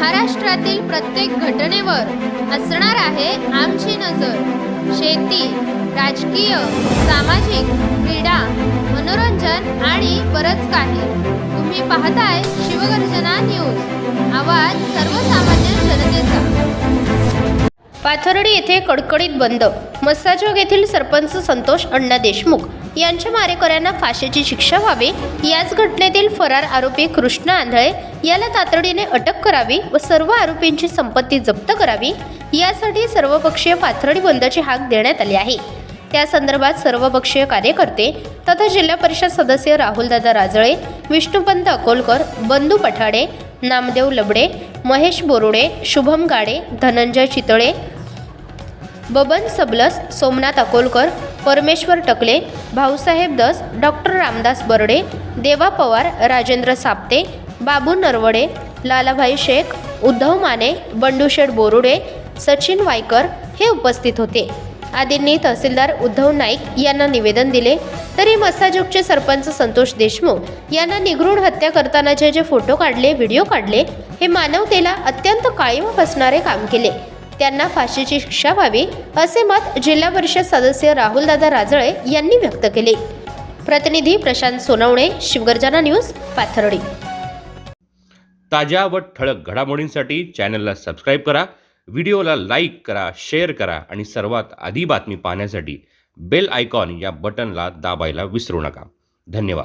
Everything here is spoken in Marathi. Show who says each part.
Speaker 1: महाराष्ट्रातील प्रत्येक घटनेवर असणार आहे आमची नजर। शेती, राजकीय, सामाजिक, क्रीडा, मनोरंजन आणि बरंच काही। तुम्ही पाहताय शिवगर्जना न्यूज, आवाज सर्वसामान्य जनतेचा। पाथर्डी येथे कडकडीत बंद। मस्साजोग येथील सरपंच संतोष अण्णा देशमुख यांच्या मारेकऱ्यांना फाशीची शिक्षा व्हावी, याच घटनेतील फरार आरोपी कृष्ण आंधळे याला तातडीने अटक करावी व सर्व आरोपींची संपत्ती जप्त करावी, यासाठी सर्वपक्षीय पाथर्डी बंदची हाक देण्यात आली आहे। त्या संदर्भात सर्वपक्षीय कार्यकर्ते तथा जिल्हा परिषद सदस्य राहुलदादा राजळे, विष्णुपंत अकोलकर, बंधू पठाडे, नामदेव लबडे, महेश बोरुडे, शुभम गाडे, धनंजय चितळे, बबन सबलस, सोमनाथ अकोलकर, परमेश्वर टकले, भाऊसाहेब दस, डॉक्टर रामदास बर्डे, देवा पवार, राजेंद्र साप्ते, बाबू नरवडे, लालाभाई शेख, उद्धव माने, बंडूशेठ बोरुडे, सचिन वायकर हे उपस्थित होते। आदींनी तहसीलदार उद्धव नाईक यांना निवेदन दिले, तरी मस्साजोगचे सरपंच संतोष देशमुख यांना निगरूढ हत्या करतानाचे जे फोटो काढले, व्हिडिओ काढले, हे मानवतेला अत्यंत काळीमा बसणारे काम केले। त्यांना फाशीची शिक्षा व्हावी असे मत जिल्हा परिषद सदस्य राहुलदादा राजळे यांनी व्यक्त केले। प्रतिनिधी प्रशांत सोनवणे, शिवगर्जना न्यूज, पाथर्डी।
Speaker 2: ताज्या व ठळक घडामोडींसाठी चॅनलला सबस्क्राईब करा, व्हिडिओला लाईक करा, शेअर करा आणि सर्वात आधी बातमी पाहण्यासाठी बेल आयकॉन या बटनला दाबायला विसरू नका। धन्यवाद।